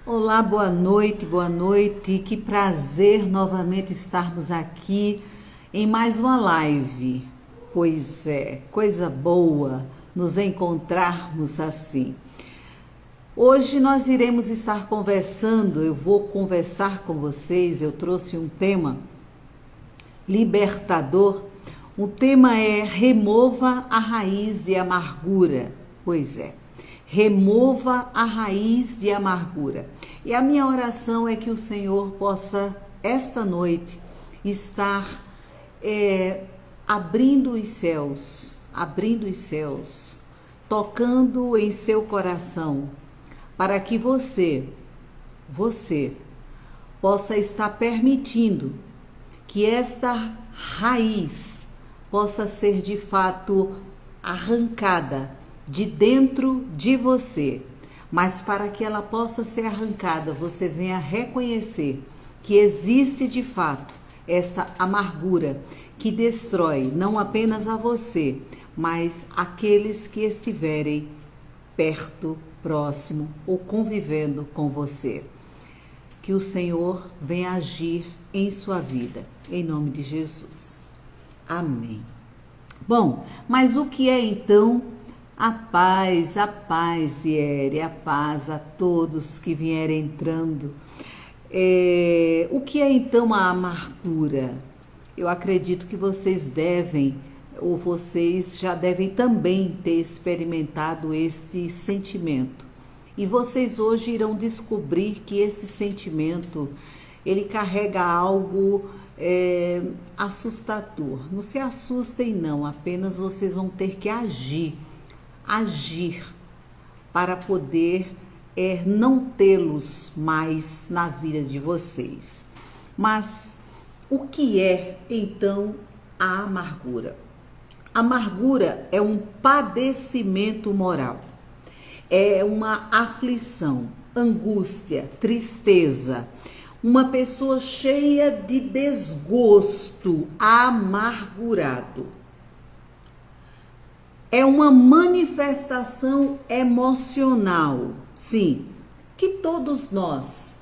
Olá, boa noite, boa noite. Que prazer novamente estarmos aqui em mais uma live. Pois é, coisa boa nos encontrarmos assim. Hoje nós iremos estar conversando, eu vou conversar com vocês, eu trouxe um tema libertador. O tema é remova a raiz de amargura. Pois é, remova a raiz de amargura. E a minha oração é que o Senhor possa, esta noite, estar abrindo os céus, tocando em seu coração, para que você possa estar permitindo que esta raiz possa ser de fato arrancada de dentro de você. Mas para que ela possa ser arrancada, você venha reconhecer que existe de fato esta amargura que destrói não apenas a você, mas aqueles que estiverem perto, próximo ou convivendo com você. Que o Senhor venha agir em sua vida, em nome de Jesus. Amém. Bom, mas o que é então a paz, Iere, a paz a todos que vierem entrando. O que é então a amargura? Eu acredito que vocês devem, ou vocês já devem também ter experimentado este sentimento. E vocês hoje irão descobrir que esse sentimento, ele carrega algo assustador. Não se assustem não, apenas vocês vão ter que agir para poder não tê-los mais na vida de vocês. Mas o que é então a amargura? A amargura é um padecimento moral, é uma aflição, angústia, tristeza, uma pessoa cheia de desgosto, amargurado. É uma manifestação emocional, sim, que todos nós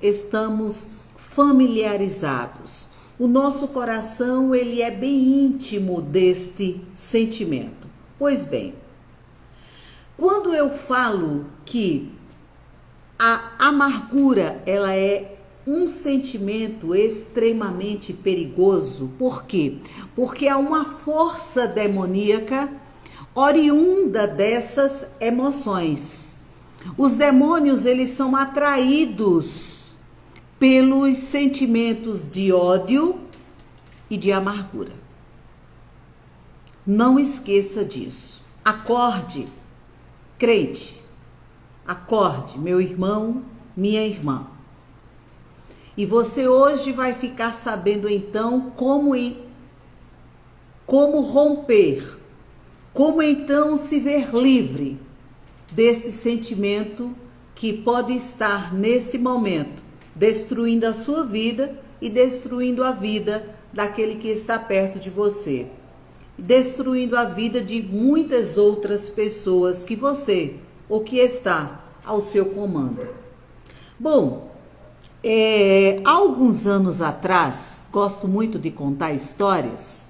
estamos familiarizados. O nosso coração, ele é bem íntimo deste sentimento. Pois bem, quando eu falo que a amargura, ela é um sentimento extremamente perigoso. Por quê? Porque há uma força demoníaca oriunda dessas emoções. Os demônios, eles são atraídos pelos sentimentos de ódio e de amargura. Não esqueça disso. Acorde, crente. Acorde, meu irmão, minha irmã. E você hoje vai ficar sabendo então como romper, como então se ver livre desse sentimento que pode estar neste momento destruindo a sua vida e destruindo a vida daquele que está perto de você, destruindo a vida de muitas outras pessoas que você ou que está ao seu comando. Bom, há alguns anos atrás, gosto muito de contar histórias,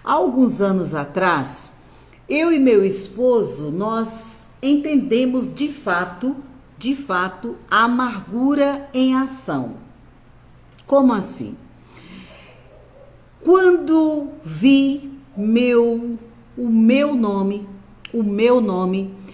há alguns anos atrás, eu e meu esposo, nós entendemos de fato, a amargura em ação. Como assim? Quando vi o meu nome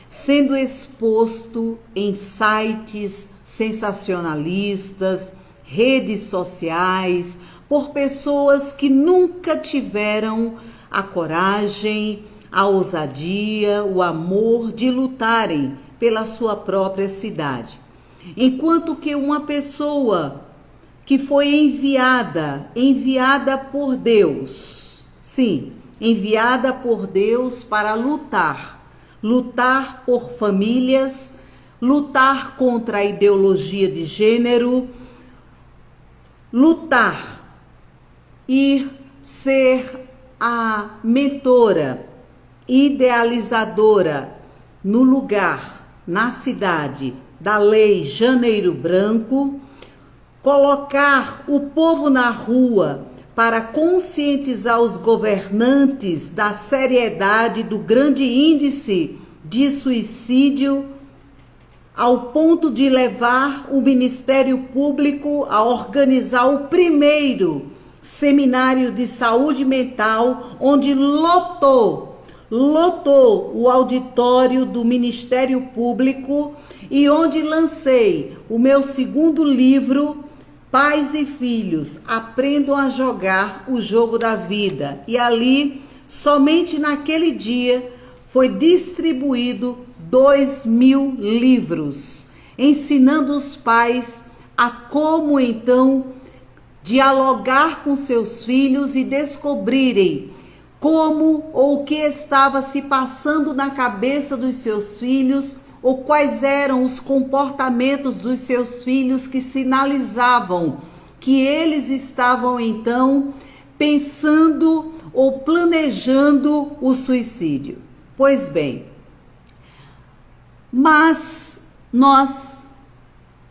sendo exposto em sites sensacionalistas, redes sociais, por pessoas que nunca tiveram a coragem, a ousadia, o amor de lutarem pela sua própria cidade. Enquanto que uma pessoa que foi enviada por Deus, sim, enviada por Deus para lutar por famílias, lutar contra a ideologia de gênero, ir ser a mentora, idealizadora no lugar na cidade da Lei Janeiro Branco, colocar o povo na rua para conscientizar os governantes da seriedade do grande índice de suicídio, ao ponto de levar o Ministério Público a organizar o primeiro seminário de saúde mental, onde lotou o auditório do Ministério Público e onde lancei o meu segundo livro, Pais e Filhos, Aprendam a Jogar o Jogo da Vida. E ali, somente naquele dia, foi distribuído 2.000 livros, ensinando os pais a como então dialogar com seus filhos e descobrirem como ou o que estava se passando na cabeça dos seus filhos, ou quais eram os comportamentos dos seus filhos que sinalizavam que eles estavam então pensando ou planejando o suicídio. Pois bem, mas nós,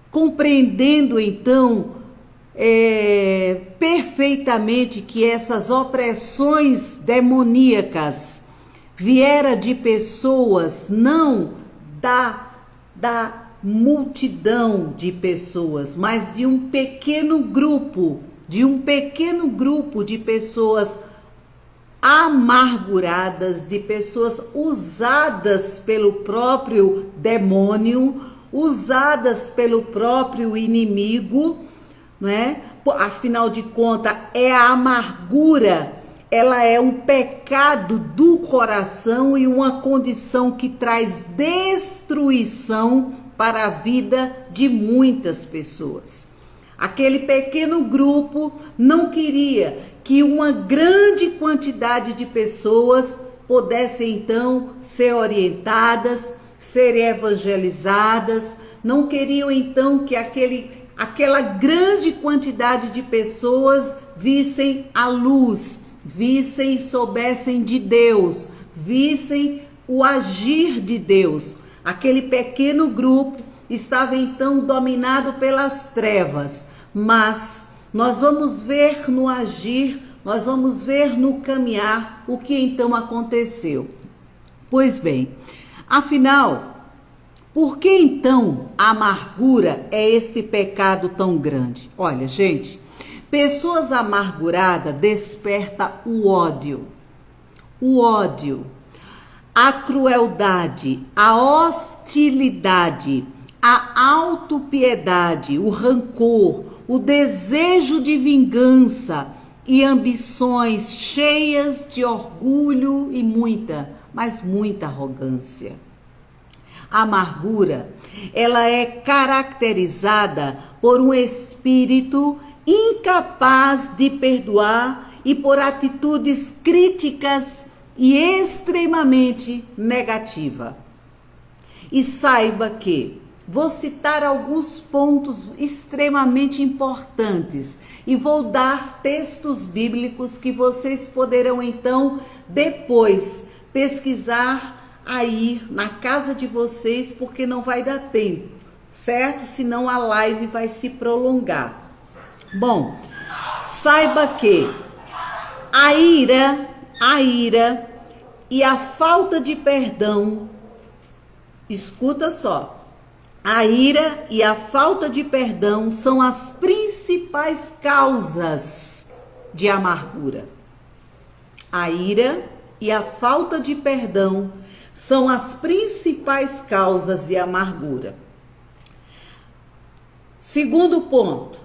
compreendendo então perfeitamente que essas opressões demoníacas vieram de pessoas, não da multidão de pessoas, mas de um pequeno grupo de pessoas amarguradas, de pessoas usadas pelo próprio demônio, usadas pelo próprio inimigo, não é? Afinal de contas, é a amargura, ela é um pecado do coração e uma condição que traz destruição para a vida de muitas pessoas. Aquele pequeno grupo não queria que uma grande quantidade de pessoas pudessem então ser orientadas, ser evangelizadas, não queriam então que aquela grande quantidade de pessoas vissem a luz, vissem e soubessem de Deus, vissem o agir de Deus. Aquele pequeno grupo estava então dominado pelas trevas, mas nós vamos ver no agir, nós vamos ver no caminhar o que então aconteceu. Pois bem, afinal, por que então a amargura é esse pecado tão grande? Olha, gente, pessoas amarguradas despertam o ódio, a crueldade, a hostilidade, a autopiedade, o rancor, o desejo de vingança e ambições cheias de orgulho e muita arrogância. A amargura, ela é caracterizada por um espírito incapaz de perdoar e por atitudes críticas e extremamente negativa. E saiba que vou citar alguns pontos extremamente importantes e vou dar textos bíblicos que vocês poderão então depois pesquisar aí na casa de vocês, porque não vai dar tempo, certo? Senão a live vai se prolongar. Bom, saiba que a ira e a falta de perdão, escuta só, a ira e a falta de perdão são as principais causas de amargura. A ira e a falta de perdão são as principais causas de amargura. Segundo ponto,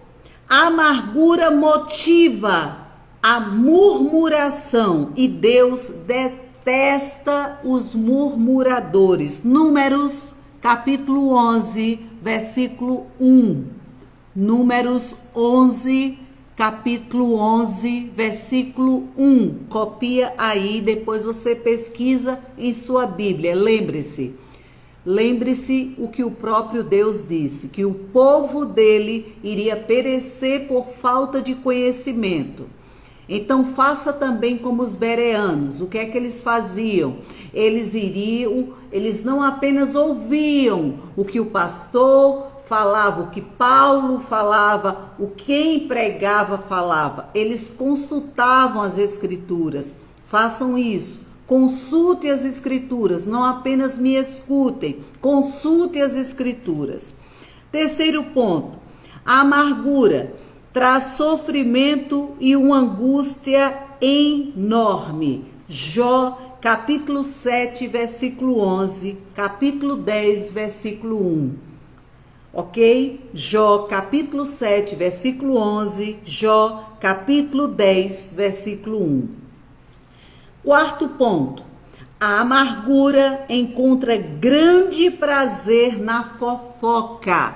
a amargura motiva a murmuração e Deus detesta os murmuradores. Números capítulo 11, versículo 1. Números 11, capítulo 11, versículo 1. Copia aí, depois você pesquisa em sua Bíblia. Lembre-se o que o próprio Deus disse, que o povo dele iria perecer por falta de conhecimento. Então faça também como os bereanos. O que é que eles faziam? Eles não apenas ouviam o que o pastor falava, o que Paulo falava, o quem pregava falava. Eles consultavam as escrituras. Façam isso. Consulte as escrituras, não apenas me escutem. Consulte as escrituras. Terceiro ponto. A amargura traz sofrimento e uma angústia enorme. Jó, capítulo 7, versículo 11, capítulo 10, versículo 1. Ok? Jó, capítulo 7, versículo 11, Jó, capítulo 10, versículo 1. Quarto ponto. A amargura encontra grande prazer na fofoca.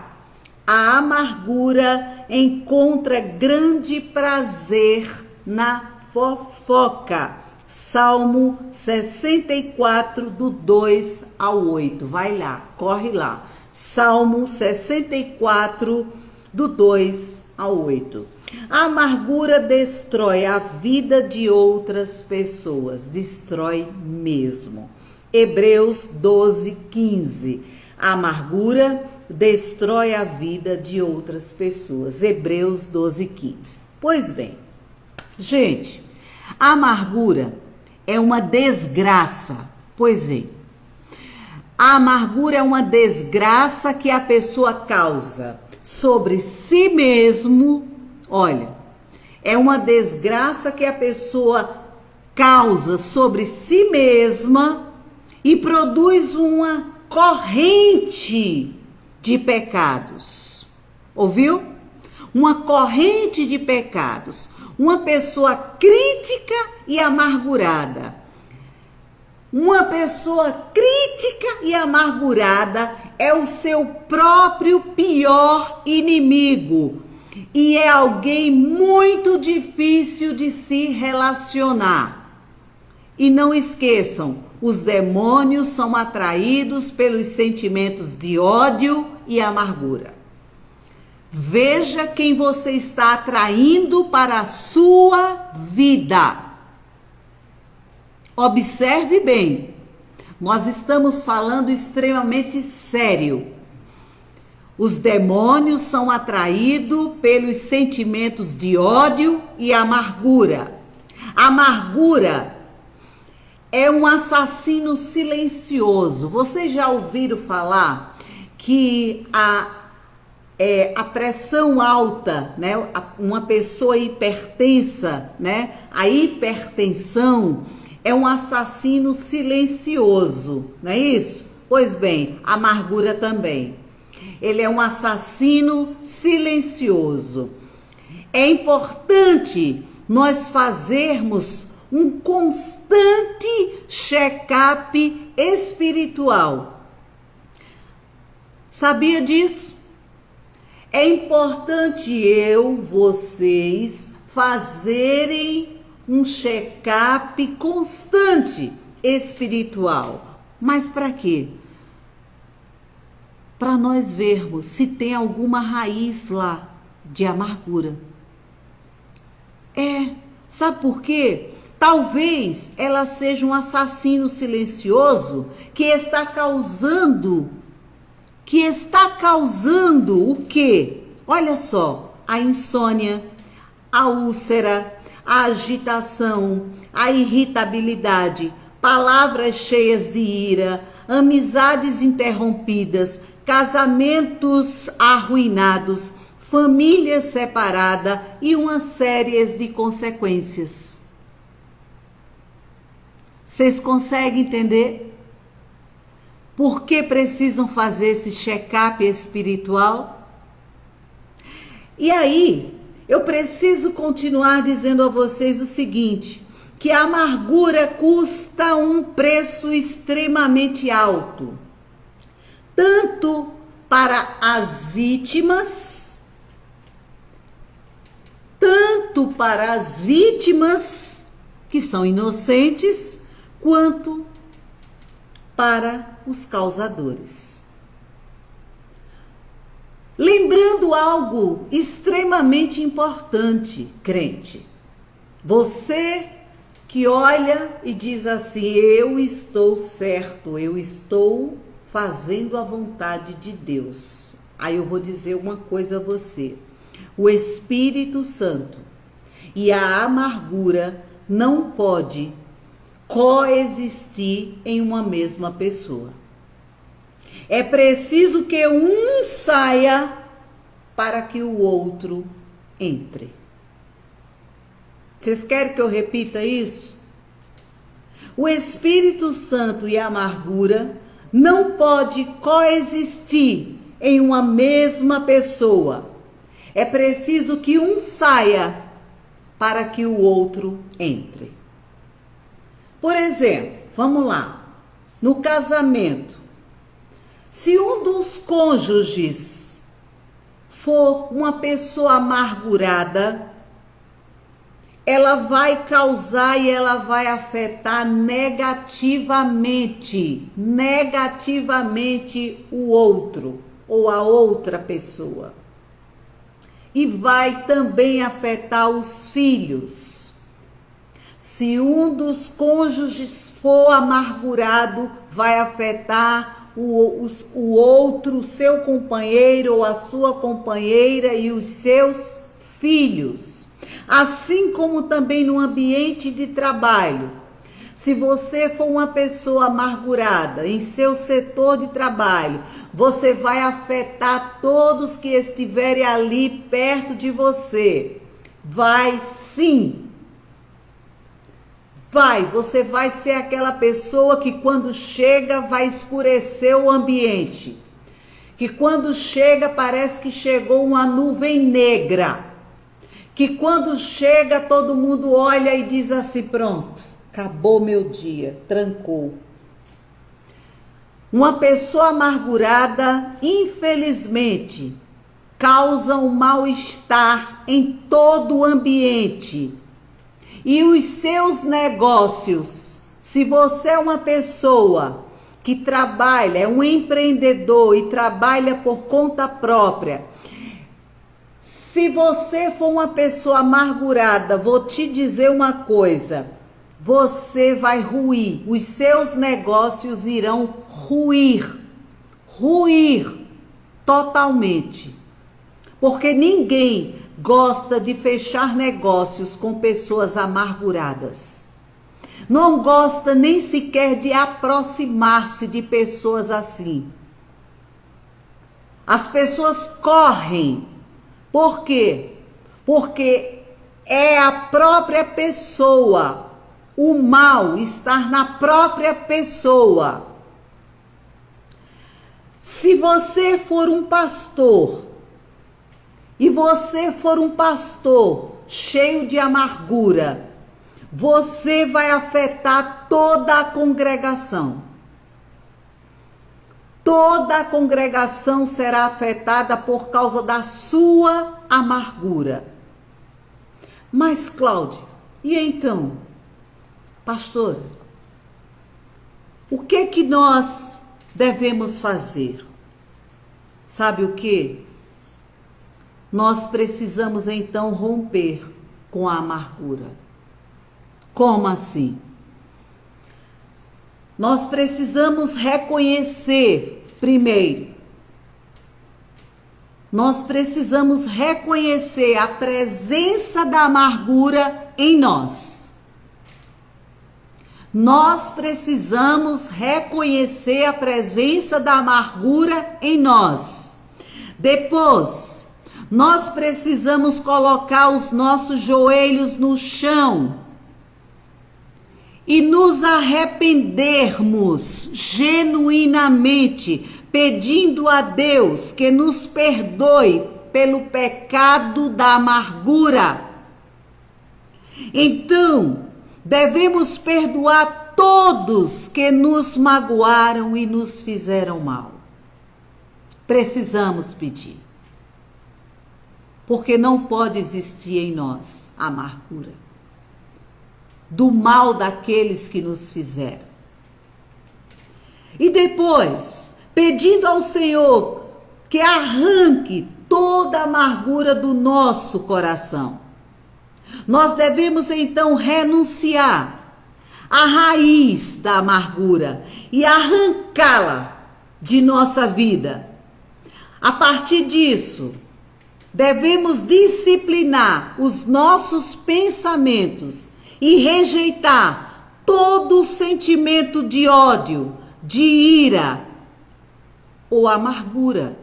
A amargura encontra grande prazer na fofoca. Salmo 64, do 2 ao 8. Vai lá, corre lá. Salmo 64, do 2 ao 8. A amargura destrói a vida de outras pessoas. Destrói mesmo. Hebreus 12, 15. A amargura destrói a vida de outras pessoas. Hebreus 12, 15. Pois bem, gente, a amargura é uma desgraça. Pois é. A amargura é uma desgraça que a pessoa causa sobre si mesmo. Olha, é uma desgraça que a pessoa causa sobre si mesma e produz uma corrente de pecados. Ouviu? Uma corrente de pecados. Uma pessoa crítica e amargurada. Uma pessoa crítica e amargurada é o seu próprio pior inimigo. E é alguém muito difícil de se relacionar. E não esqueçam, os demônios são atraídos pelos sentimentos de ódio e amargura. Veja quem você está atraindo para a sua vida. Observe bem, nós estamos falando extremamente sério. Os demônios são atraídos pelos sentimentos de ódio e amargura. A amargura é um assassino silencioso. Vocês já ouviram falar que a pressão alta, né? Uma pessoa hipertensa, né? A hipertensão é um assassino silencioso, não é isso? Pois bem, a amargura também. Ele é um assassino silencioso. É importante nós fazermos um constante check-up espiritual. Sabia disso? É importante vocês fazerem um check-up constante espiritual. Mas para quê? Para nós vermos se tem alguma raiz lá de amargura. Sabe por quê? Talvez ela seja um assassino silencioso que está causando o quê? Olha só, a insônia, a úlcera, a agitação, a irritabilidade, palavras cheias de ira, amizades interrompidas, casamentos arruinados, família separada e uma série de consequências. Vocês conseguem entender? Por que precisam fazer esse check-up espiritual? E aí, eu preciso continuar dizendo a vocês o seguinte, que a amargura custa um preço extremamente alto. Tanto para as vítimas, que são inocentes, quanto para os causadores. Lembrando algo extremamente importante, crente. Você que olha e diz assim: eu estou certo, eu estou fazendo a vontade de Deus. Aí eu vou dizer uma coisa a você: o Espírito Santo e a amargura não pode coexistir em uma mesma pessoa. É preciso que um saia para que o outro entre. Vocês querem que eu repita isso? O Espírito Santo e a amargura não pode coexistir em uma mesma pessoa. É preciso que um saia para que o outro entre. Por exemplo, vamos lá. No casamento, se um dos cônjuges for uma pessoa amargurada, ela vai causar e ela vai afetar negativamente o outro ou a outra pessoa. E vai também afetar os filhos. Se um dos cônjuges for amargurado, vai afetar o outro, seu companheiro ou a sua companheira e os seus filhos. Assim como também no ambiente de trabalho. Se você for uma pessoa amargurada em seu setor de trabalho, você vai afetar todos que estiverem ali perto de você. Vai sim. Você vai ser aquela pessoa que quando chega vai escurecer o ambiente. Que quando chega parece que chegou uma nuvem negra. Que quando chega todo mundo olha e diz assim: pronto, acabou meu dia, trancou. Uma pessoa amargurada, infelizmente, causa um mal-estar em todo o ambiente. E os seus negócios, se você é uma pessoa que trabalha, é um empreendedor e trabalha por conta própria, se você for uma pessoa amargurada, vou te dizer uma coisa, você vai ruir, os seus negócios irão ruir totalmente. Porque ninguém gosta de fechar negócios com pessoas amarguradas. Não gosta nem sequer de aproximar-se de pessoas assim. As pessoas correm. Por quê? Porque é a própria pessoa. O mal está na própria pessoa. Se você for um pastor, e você for um pastor cheio de amargura, você vai afetar toda a congregação. Toda a congregação será afetada por causa da sua amargura. Mas, Cláudia, e então, pastor, o que nós devemos fazer? Sabe o que? Nós precisamos então romper com a amargura. Como assim? Nós precisamos reconhecer, primeiro, nós precisamos reconhecer a presença da amargura em nós. Nós precisamos reconhecer a presença da amargura em nós. Depois, nós precisamos colocar os nossos joelhos no chão e nos arrependermos genuinamente, pedindo a Deus que nos perdoe pelo pecado da amargura. Então, devemos perdoar todos que nos magoaram e nos fizeram mal. Precisamos pedir. Porque não pode existir em nós a amargura do mal daqueles que nos fizeram. E depois, pedindo ao Senhor que arranque toda a amargura do nosso coração. Nós devemos então renunciar à raiz da amargura e arrancá-la de nossa vida. A partir disso, devemos disciplinar os nossos pensamentos e rejeitar todo sentimento de ódio, de ira ou amargura.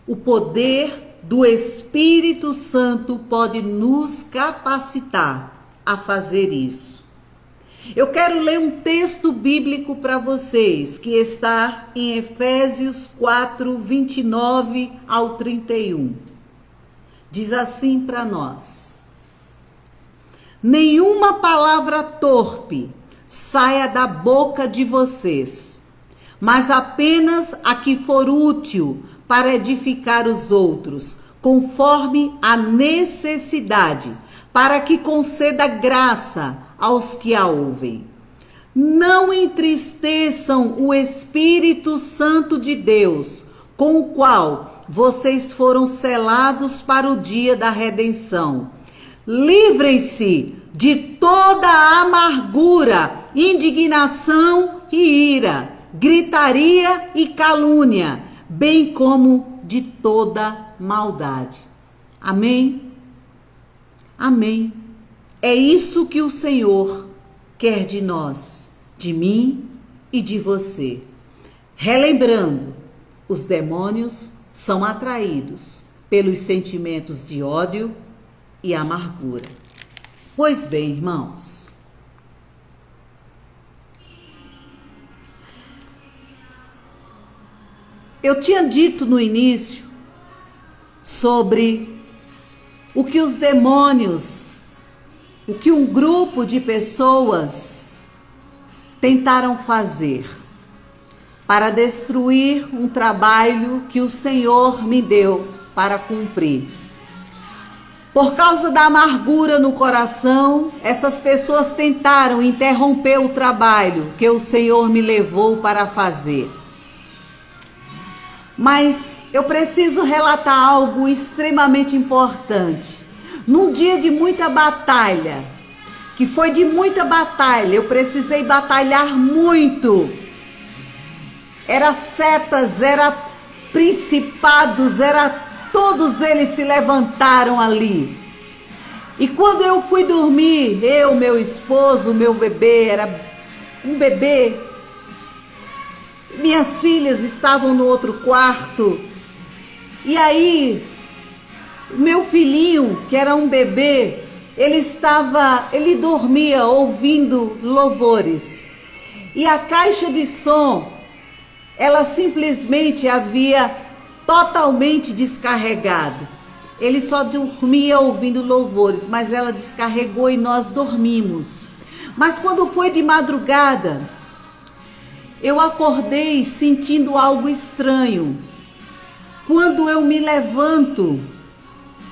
O poder do Espírito Santo pode nos capacitar a fazer isso. Eu quero ler um texto bíblico para vocês, que está em Efésios 4, 29 ao 31. Diz assim para nós: nenhuma palavra torpe saia da boca de vocês, mas apenas a que for útil para edificar os outros, conforme a necessidade, para que conceda graça aos que a ouvem. Não entristeçam o Espírito Santo de Deus, com o qual vocês foram selados para o dia da redenção. Livrem-se de toda a amargura, indignação e ira, gritaria e calúnia, bem como de toda maldade. Amém? Amém. É isso que o Senhor quer de nós, de mim e de você. Relembrando, os demônios são atraídos pelos sentimentos de ódio e amargura. Pois bem, irmãos, eu tinha dito no início sobre o que os demônios, o que um grupo de pessoas tentaram fazer para destruir um trabalho que o Senhor me deu para cumprir. Por causa da amargura no coração, essas pessoas tentaram interromper o trabalho que o Senhor me levou para fazer. Mas eu preciso relatar algo extremamente importante. Num dia de muita batalha, que foi de muita batalha, eu precisei batalhar muito. Era setas, era principados, todos eles se levantaram ali. E quando eu fui dormir, eu, meu esposo, meu bebê, era um bebê. Minhas filhas estavam no outro quarto. E aí, meu filhinho, que era um bebê, ele dormia ouvindo louvores. E a caixa de som, ela simplesmente havia totalmente descarregado. Ele só dormia ouvindo louvores, mas ela descarregou e nós dormimos. Mas quando foi de madrugada, eu acordei sentindo algo estranho. Quando eu me levanto,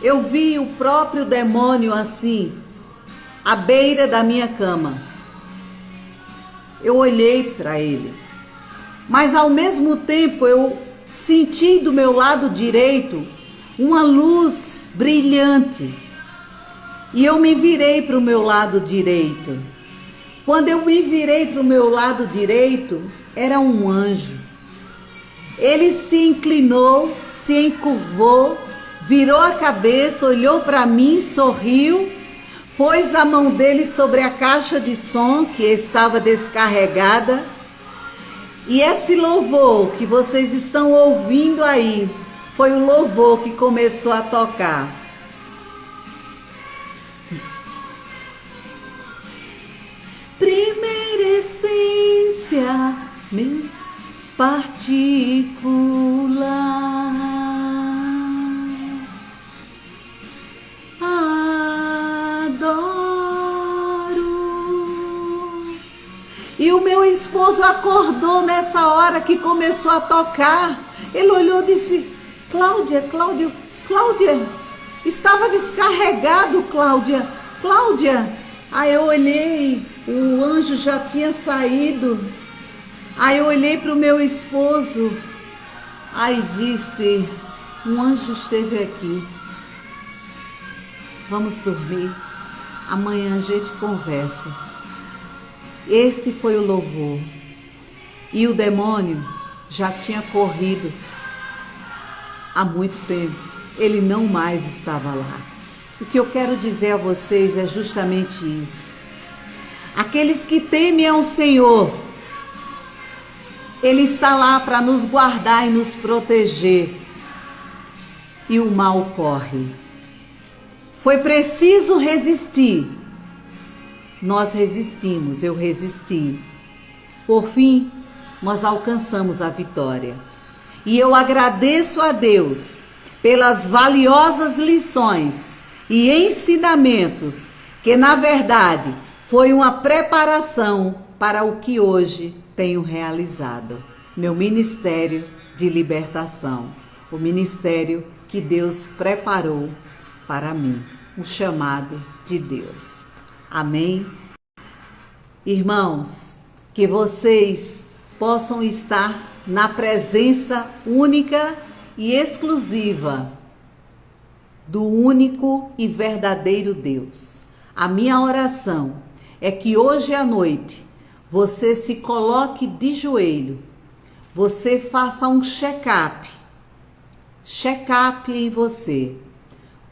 eu vi o próprio demônio assim, à beira da minha cama. Eu olhei para ele, mas ao mesmo tempo eu senti do meu lado direito uma luz brilhante. E eu me virei para o meu lado direito. Quando eu me virei para o meu lado direito, era um anjo. Ele se inclinou, se encurvou, virou a cabeça, olhou para mim, sorriu, pôs a mão dele sobre a caixa de som que estava descarregada. E esse louvor que vocês estão ouvindo aí, foi o louvor que começou a tocar. Primeira essência, meu particular. Adoro. E o meu esposo acordou nessa hora que começou a tocar. Ele olhou e disse: Cláudia, estava descarregado, Cláudia. Aí eu olhei, o anjo já tinha saído. Aí eu olhei para o meu esposo, aí disse: um anjo esteve aqui. vamos dormir. Amanhã a gente conversa. Este foi o louvor. E o demônio já tinha corrido há muito tempo. Ele não mais estava lá. O que eu quero dizer a vocês é justamente isso. Aqueles que temem ao Senhor, Ele está lá para nos guardar e nos proteger. E o mal corre. Foi preciso resistir. Nós resistimos, eu resisti. Por fim, nós alcançamos a vitória. E eu agradeço a Deus pelas valiosas lições e ensinamentos que, na verdade, foi uma preparação para o que hoje tenho realizado. Meu ministério de libertação. O ministério que Deus preparou para mim. O chamado de Deus. Amém? Irmãos, que vocês possam estar na presença única e exclusiva do único e verdadeiro Deus. A minha oração é que hoje à noite você se coloque de joelho, você faça um check-up em você,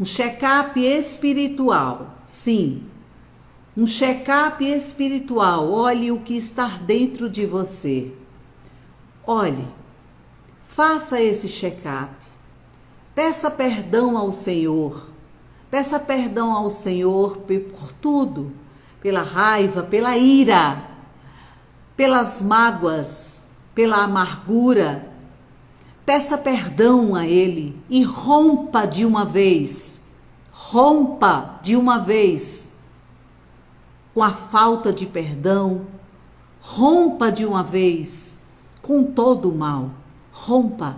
um check-up espiritual, sim, um check-up espiritual. Olhe o que está dentro de você. Olhe, faça esse check-up. Peça perdão ao Senhor. Peça perdão ao Senhor por tudo. Pela raiva, pela ira, pelas mágoas, pela amargura. Peça perdão a Ele e rompa de uma vez. Rompa de uma vez com a falta de perdão. Rompa de uma vez com todo o mal. Rompa.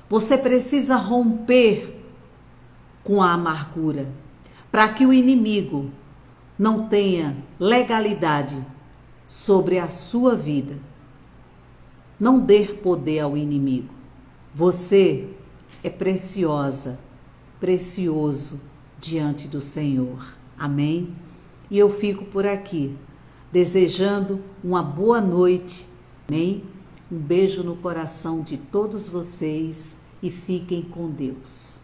Você precisa romper com a amargura para que o inimigo não tenha legalidade sobre a sua vida. Não dê poder ao inimigo. Você é preciosa, precioso diante do Senhor. Amém? E eu fico por aqui, desejando uma boa noite. Amém? Um beijo no coração de todos vocês e fiquem com Deus.